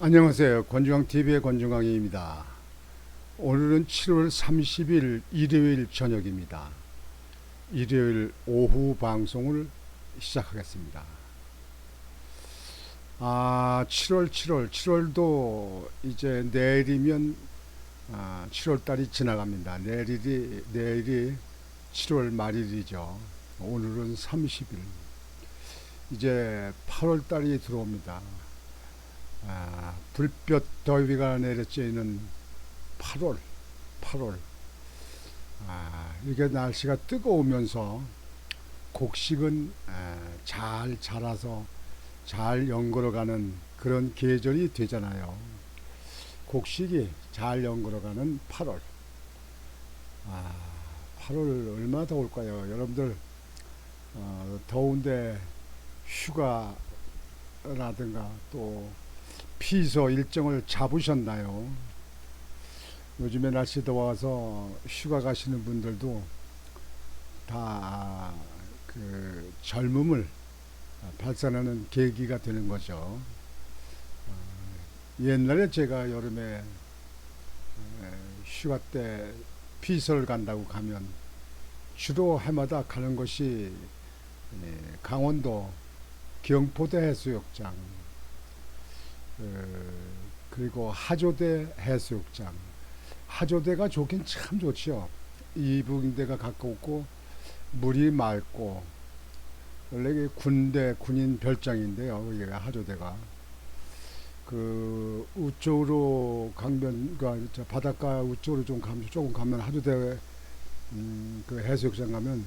안녕하세요. 권중광TV의 권중광입니다. 오늘은 7월 30일 일요일 저녁입니다. 일요일 오후 방송을 시작하겠습니다. 7월도 이제 내일이면 7월달이 지나갑니다. 내일이 7월 말일이죠. 오늘은 30일. 이제 8월달이 들어옵니다. 불볕 더위가 내려쬐는 8월. 이게 날씨가 뜨거우면서 곡식은 잘 자라서 잘 연걸어가는 그런 계절이 되잖아요. 곡식이 잘 연걸어가는 8월. 8월 얼마나 더울까요? 여러분들 더운데 휴가라든가 또 피서 일정을 잡으셨나요? 요즘에 날씨 더워서 휴가 가시는 분들도 다 그 젊음을 발산하는 계기가 되는 거죠. 옛날에 제가 여름에 휴가 때 피서를 간다고 가면 주로 해마다 가는 것이 강원도 경포대 해수욕장, 그리고 하조대 해수욕장. 하조대가 좋긴 참 좋죠. 이북인대가 가깝고 물이 맑고 원래 이게 군인 별장인데요. 이게 하조대가 그 우쪽으로 강변과 바닷가 우쪽으로 조금 가면 하조대 그 해수욕장 가면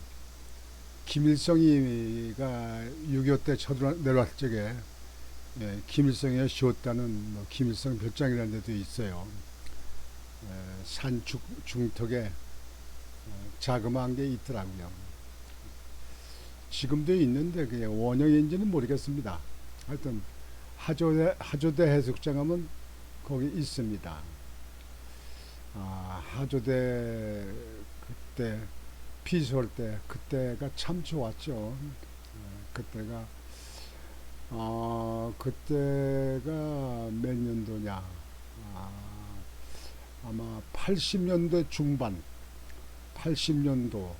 김일성이가 6.25 때 내려왔을 적에 김일성이 지었다는 김일성 별장이라는 데도 있어요. 산 중턱에 자그마한 게 있더라고요. 지금도 있는데 그게 원형인지는 모르겠습니다. 하여튼 하조대 해수욕장 가면 거기 있습니다. 하조대 그때 피서할 때 그때가 참 좋았죠. 그때가 몇 년도냐? 아마 80년대 중반, 80년도,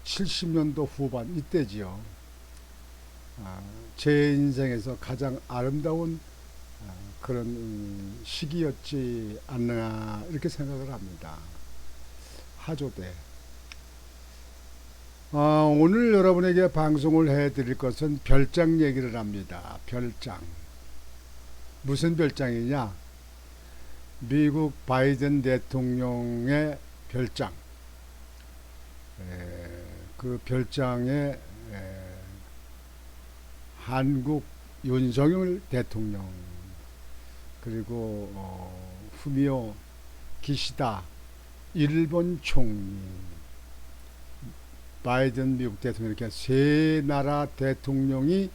70년도 후반 이때지요. 제 인생에서 가장 아름다운 그런 시기였지 않나 이렇게 생각을 합니다. 하조대. 오늘 여러분에게 방송을 해드릴 것은 별장 얘기를 합니다. 별장. 무슨 별장이냐? 미국 바이든 대통령의 별장. 그 별장에 한국 윤석열 대통령, 그리고 후미오 기시다 일본 총리, 바이든 미국 대통령, 이렇게 세 나라 대통령이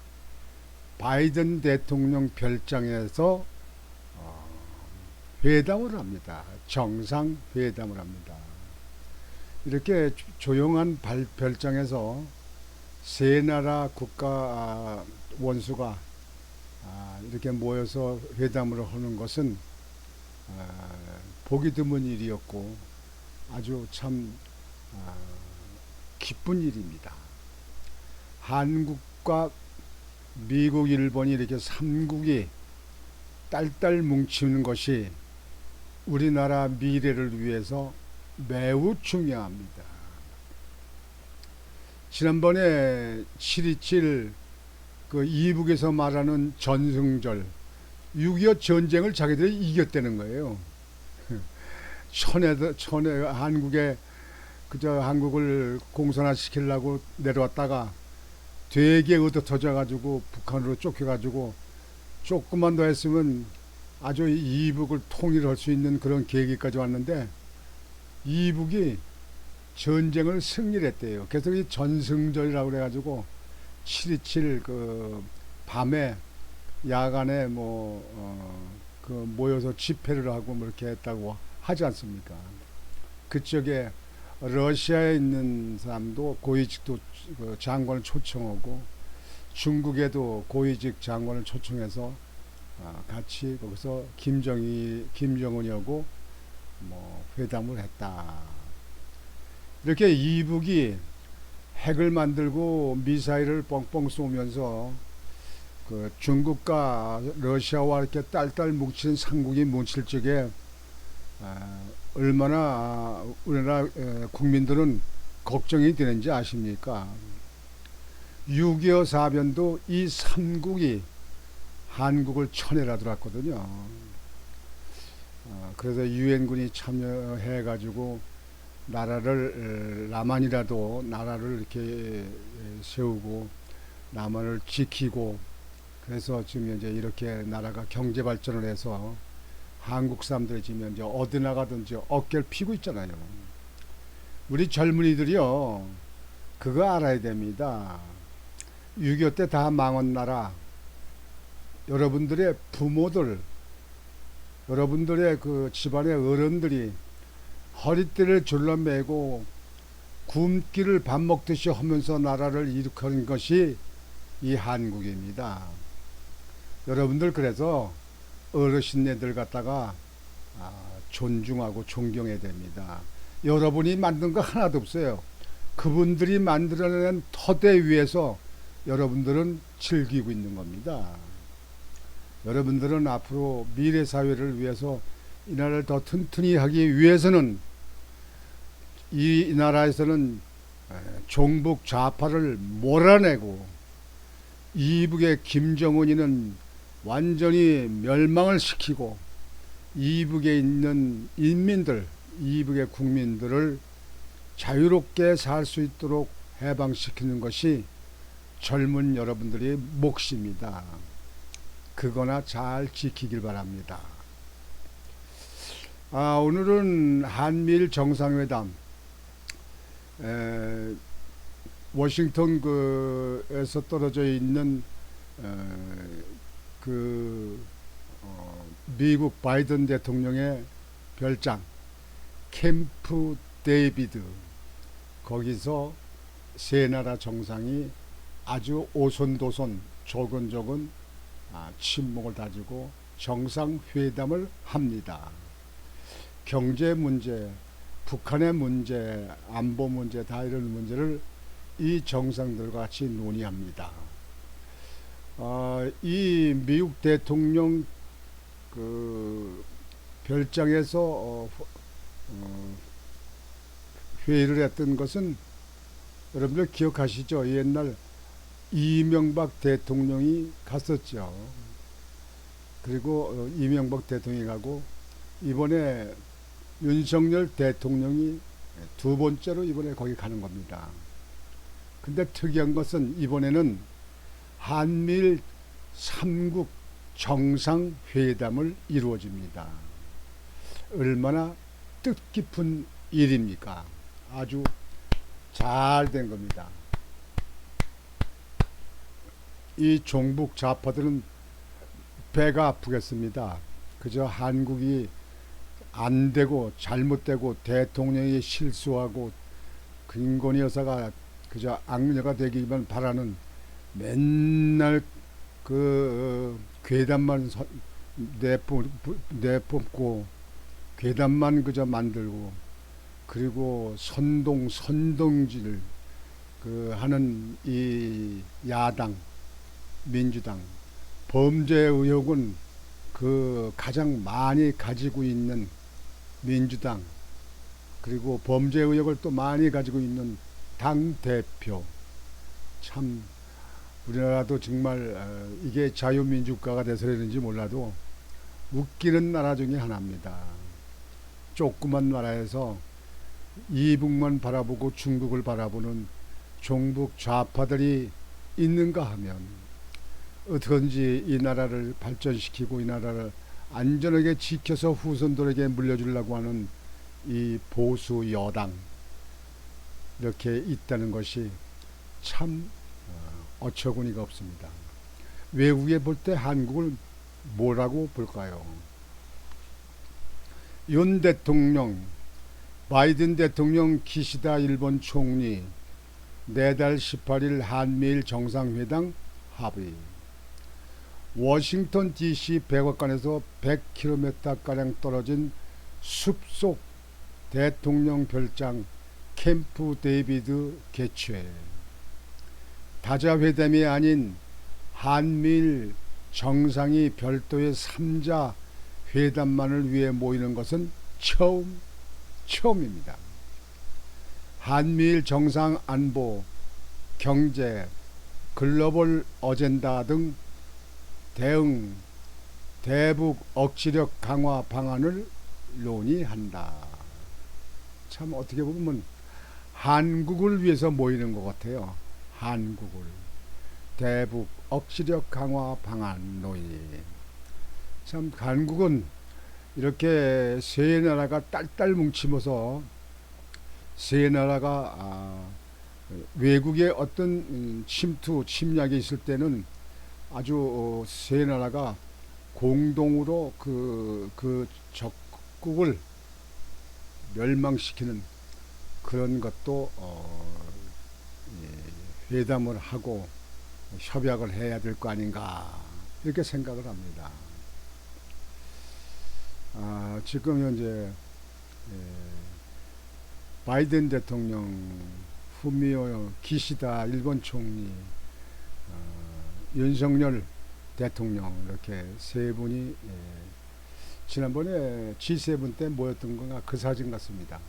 바이든 대통령 별장에서 회담을 합니다. 정상 회담을 합니다. 이렇게 조용한 별장에서 세 나라 국가 원수가 이렇게 모여서 회담을 하는 것은 보기 드문 일이었고 아주 참 기쁜 일입니다. 한국과 미국, 일본이 이렇게 삼국이 딸딸 뭉치는 것이 우리나라 미래를 위해서 매우 중요합니다. 지난번에 7.27 그 이북에서 말하는 전승절 6.25 전쟁을 자기들이 이겼다는 거예요. 천에 한국에 그저 한국을 공산화시키려고 내려왔다가 되게 얻어터져가지고 북한으로 쫓겨가지고 조금만 더 했으면 아주 이북을 통일할 수 있는 그런 계기까지 왔는데 이북이 전쟁을 승리를 했대요. 그래서 이 전승절이라고 그래가지고 7.27 그 밤에 야간에 그 모여서 집회를 하고 뭐 이렇게 했다고 하지 않습니까? 그쪽에 러시아에 있는 사람도 고위직도 장관을 초청하고 중국에도 고위직 장관을 초청해서 같이 거기서 김정은이하고 뭐 회담을 했다. 이렇게 이북이 핵을 만들고 미사일을 뻥뻥 쏘면서 그 중국과 러시아와 이렇게 딸딸 뭉친 삼국이 뭉칠 적에 얼마나 우리나라 국민들은 걱정이 되는지 아십니까? 6.25 사변도 이 삼국이 한국을 쳐내라 들었거든요. 그래서 유엔군이 참여해가지고 나라를 남한이라도 나라를 이렇게 세우고 남한을 지키고 그래서 지금 현재 이렇게 나라가 경제 발전을 해서 한국 사람들이 지금 현재 어디 나가든지 어깨를 피고 있잖아요. 우리 젊은이들이요 그거 알아야 됩니다. 6.25 때 다 망한 나라 여러분들의 부모들 여러분들의 그 집안의 어른들이 허리띠를 졸라매고 굶기를 밥 먹듯이 하면서 나라를 일으키는 것이 이 한국입니다. 여러분들 그래서 어르신네들 갖다가 존중하고 존경해야 됩니다. 여러분이 만든 거 하나도 없어요. 그분들이 만들어낸 터대 위에서 여러분들은 즐기고 있는 겁니다. 여러분들은 앞으로 미래 사회를 위해서 이 나라를 더 튼튼히 하기 위해서는 이 나라에서는 종북 좌파를 몰아내고 이북의 김정은이는 완전히 멸망을 시키고 이북에 있는 인민들, 이북의 국민들을 자유롭게 살 수 있도록 해방시키는 것이 젊은 여러분들의 몫입니다. 그거나 잘 지키길 바랍니다. 오늘은 한미일 정상회담 워싱턴 에서 떨어져 있는 미국 바이든 대통령의 별장 캠프 데이비드 거기서 세 나라 정상이 아주 오손도손 조근조근 친목을 다지고 정상회담을 합니다. 경제 문제, 북한의 문제, 안보 문제 다 이런 문제를 이 정상들과 같이 논의합니다. 이 미국 대통령 그 별장에서 회의를 했던 것은 여러분들 기억하시죠? 옛날 이명박 대통령이 갔었죠. 그리고 이명박 대통령이 가고 이번에 윤석열 대통령이 두 번째로 이번에 거기 가는 겁니다. 근데 특이한 것은 이번에는 한미일 3국 정상회담을 이루어집니다. 얼마나 뜻깊은 일입니까? 아주 잘 된 겁니다. 이 종북 좌파들은 배가 아프겠습니다. 그저 한국이 안 되고 잘못되고 대통령이 실수하고 김건희 여사가 그저 악녀가 되기만 바라는 맨날 그 괴담만 내뿜고 괴담만 그저 만들고 그리고 선동질 하는 이 야당 민주당 범죄 의혹은 가장 많이 가지고 있는 민주당 그리고 범죄 의혹을 또 많이 가지고 있는 당 대표 참 우리나라도 정말 이게 자유민주국가가 돼서 그런지 몰라도 웃기는 나라 중에 하나입니다. 조그만 나라에서 이북만 바라보고 중국을 바라보는 종북 좌파들이 있는가 하면 어떻게든지 이 나라를 발전시키고 이 나라를 안전하게 지켜서 후손들에게 물려주려고 하는 이 보수 여당 이렇게 있다는 것이 참 어처구니가 없습니다. 외국에 볼 때 한국을 뭐라고 볼까요? 윤 대통령, 바이든 대통령, 기시다 일본 총리 내달 18일 한미일 정상회담 합의. 워싱턴 DC 백악관에서 100km가량 떨어진 숲속 대통령 별장 캠프 데이비드 개최. 다자회담이 아닌 한미일 정상이 별도의 3자 회담만을 위해 모이는 것은 처음입니다. 한미일 정상 안보, 경제, 글로벌 어젠다 등 대응, 대북 억지력 강화 방안을 논의한다. 참 어떻게 보면 한국을 위해서 모이는 것 같아요. 한국을. 대북 억지력 강화 방안 논의. 참 한국은 이렇게 세 나라가 딸딸 뭉치면서 세 나라가 외국의 어떤 침투, 침략이 있을 때는 아주 세 나라가 공동으로 그 적국을 멸망시키는 그런 것도 회담을 하고 협약을 해야 될 거 아닌가 이렇게 생각을 합니다. 지금 현재 바이든 대통령, 후미오 기시다 일본 총리, 윤석열 대통령 이렇게 세 분이 지난번에 G7 때 모였던 건가 그 사진 같습니다.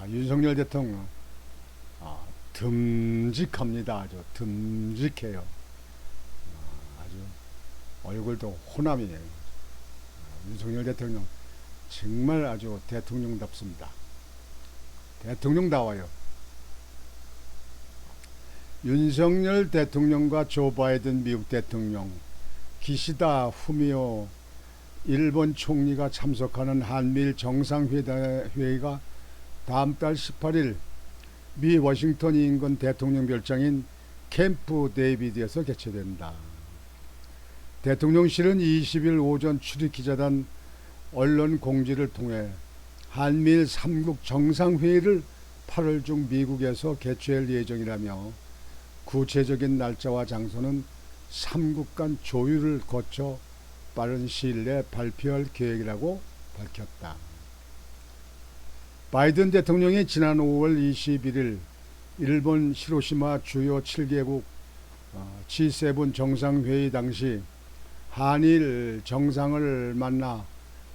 윤석열 대통령 듬직합니다. 아주 듬직해요. 아주 얼굴도 호남이에요. 윤석열 대통령 정말 아주 대통령답습니다. 대통령다워요. 윤석열 대통령과 조 바이든 미국 대통령, 기시다 후미오 일본 총리가 참석하는 한미일 정상회의가 다음 달 18일 미 워싱턴 인근 대통령 별장인 캠프 데이비드에서 개최된다. 대통령실은 20일 오전 출입기자단 언론 공지를 통해 한미일 3국 정상회의를 8월 중 미국에서 개최할 예정이라며 구체적인 날짜와 장소는 3국 간 조율을 거쳐 빠른 시일 내 발표할 계획이라고 밝혔다. 바이든 대통령이 지난 5월 21일 일본 히로시마 주요 7개국 G7 정상회의 당시 한일 정상을 만나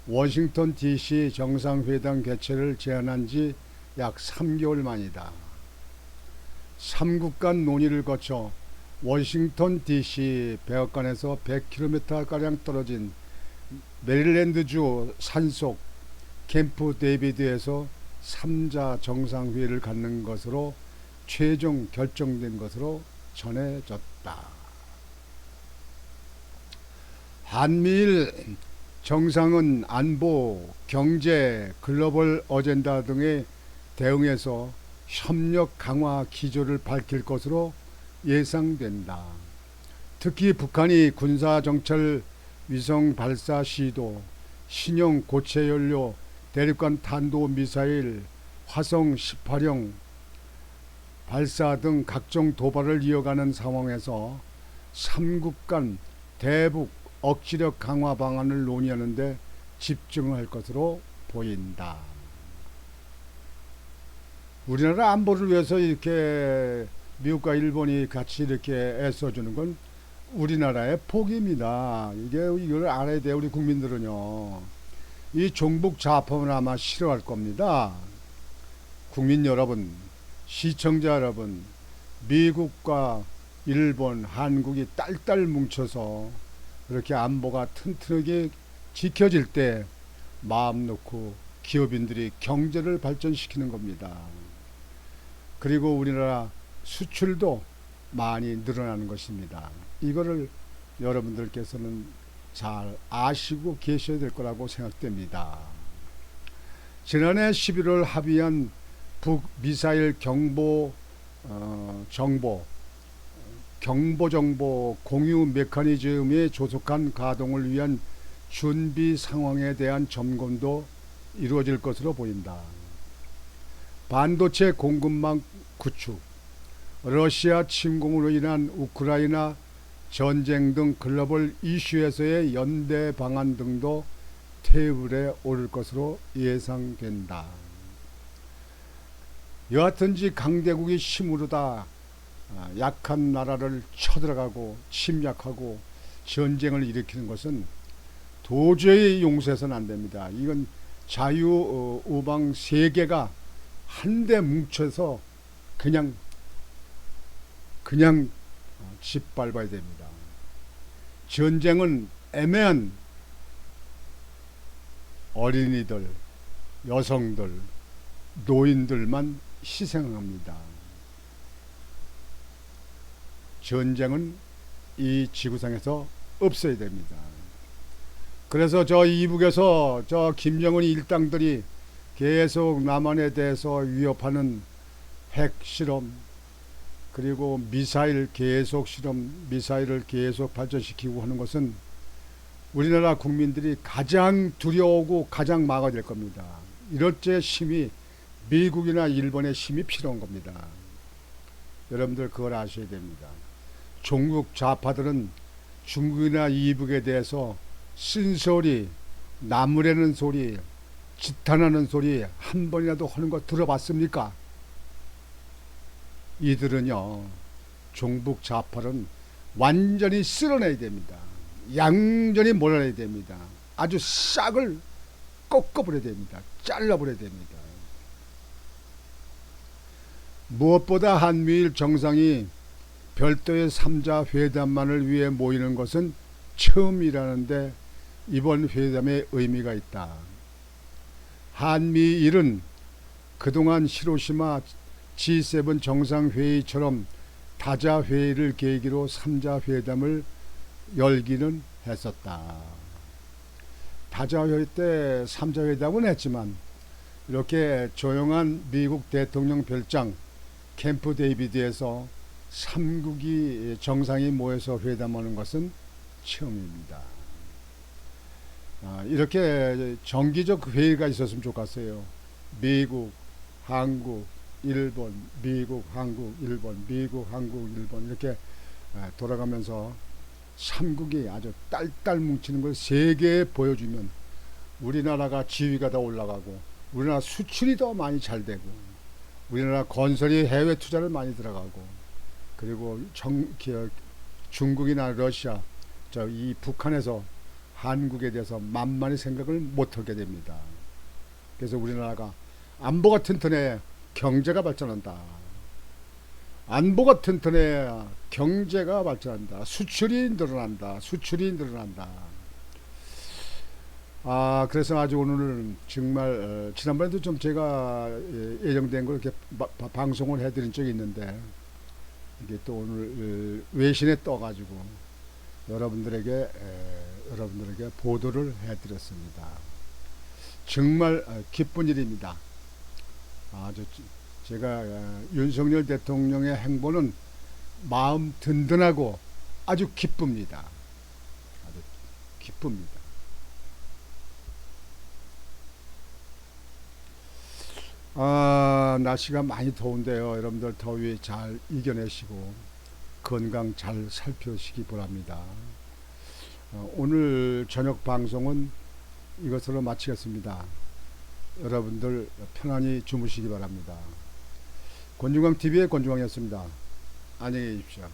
워싱턴 DC 정상회담 개최를 제안한 지 약 3개월 만이다. 3국 간 논의를 거쳐 워싱턴 DC 백악관에서 100km가량 떨어진 메릴랜드주 산속 캠프 데이비드에서 3자 정상회의를 갖는 것으로 최종 결정된 것으로 전해졌다. 한미일 정상은 안보, 경제, 글로벌 어젠다 등의 대응에서 협력 강화 기조를 밝힐 것으로 예상된다. 특히 북한이 군사정찰 위성 발사 시도, 신형 고체연료 대륙간 탄도미사일 화성 18형 발사 등 각종 도발을 이어가는 상황에서 3국 간 대북 억지력 강화 방안을 논의하는 데 집중할 것으로 보인다. 우리나라 안보를 위해서 이렇게 미국과 일본이 같이 이렇게 애써주는 건 우리나라의 복입니다. 이걸 알아야 돼요. 우리 국민들은요. 이 종북 좌파는 아마 싫어할 겁니다. 국민 여러분, 시청자 여러분, 미국과 일본, 한국이 딸딸 뭉쳐서 그렇게 안보가 튼튼하게 지켜질 때 마음 놓고 기업인들이 경제를 발전시키는 겁니다. 그리고 우리나라 수출도 많이 늘어나는 것입니다. 이거를 여러분들께서는 잘 아시고 계셔야 될 거라고 생각됩니다. 지난해 11월 합의한 북미사일 정보 공유 메커니즘의 조속한 가동을 위한 준비 상황에 대한 점검도 이루어질 것으로 보인다. 반도체 공급망 구축, 러시아 침공으로 인한 우크라이나 전쟁 등 글로벌 이슈에서의 연대 방안 등도 테이블에 오를 것으로 예상된다. 여하튼지 강대국이 힘으로다 약한 나라를 쳐들어가고 침략하고 전쟁을 일으키는 것은 도저히 용서해서는 안 됩니다. 이건 자유우방 세계가 한데 뭉쳐서 그냥 짓밟아야 됩니다. 전쟁은 애매한 어린이들, 여성들, 노인들만 희생합니다. 전쟁은 이 지구상에서 없어야 됩니다. 그래서 저 이북에서 저 김정은 일당들이 계속 남한에 대해서 위협하는 핵실험, 그리고 미사일 계속 실험, 미사일을 계속 발전시키고 하는 것은 우리나라 국민들이 가장 두려워하고 가장 막아야 될 겁니다. 이럴 때 힘이 미국이나 일본의 힘이 필요한 겁니다. 여러분들 그걸 아셔야 됩니다. 종북 좌파들은 중국이나 이북에 대해서 쓴소리, 나무래는 소리, 지탄하는 소리 한 번이라도 하는 거 들어봤습니까? 이들은요, 종북 좌파는 완전히 쓸어내야 됩니다. 양전히 몰아내야 됩니다. 아주 싹을 꺾어버려야 됩니다. 잘라버려야 됩니다. 무엇보다 한미일 정상이 별도의 3자 회담만을 위해 모이는 것은 처음이라는데 이번 회담에 의미가 있다. 한미일은 그동안 히로시마 G7 정상회의처럼 다자회의를 계기로 3자 회담을 열기는 했었다. 다자회의 때 3자 회담은 했지만 이렇게 조용한 미국 대통령 별장 캠프 데이비드에서 3국이 정상이 모여서 회담하는 것은 처음입니다. 이렇게 정기적 회의가 있었으면 좋겠어요. 미국, 한국, 일본, 미국, 한국, 일본, 미국, 한국, 일본 이렇게 돌아가면서 3국이 아주 딸딸 뭉치는 걸 세계에 보여주면 우리나라가 지위가 더 올라가고 우리나라 수출이 더 많이 잘 되고 우리나라 건설이 해외 투자를 많이 들어가고 그리고 중국이나 러시아 이 북한에서 한국에 대해서 만만히 생각을 못하게 됩니다. 그래서 우리나라가 안보가 튼튼해 경제가 발전한다. 안보가 튼튼해 경제가 발전한다. 수출이 늘어난다. 수출이 늘어난다. 그래서 아주 오늘은 정말 지난번에도 좀 제가 예정된 걸 이렇게 방송을 해드린 적이 있는데 이게 또 오늘 외신에 떠가지고 여러분들에게 보도를 해드렸습니다. 정말 기쁜 일입니다. 제가 윤석열 대통령의 행보는 마음 든든하고 아주 기쁩니다. 아주 기쁩니다. 날씨가 많이 더운데요. 여러분들 더위 잘 이겨내시고 건강 잘 살피시기 바랍니다. 오늘 저녁 방송은 이것으로 마치겠습니다. 여러분들 편안히 주무시기 바랍니다. 권중광TV의 권중광이었습니다. 안녕히 계십시오.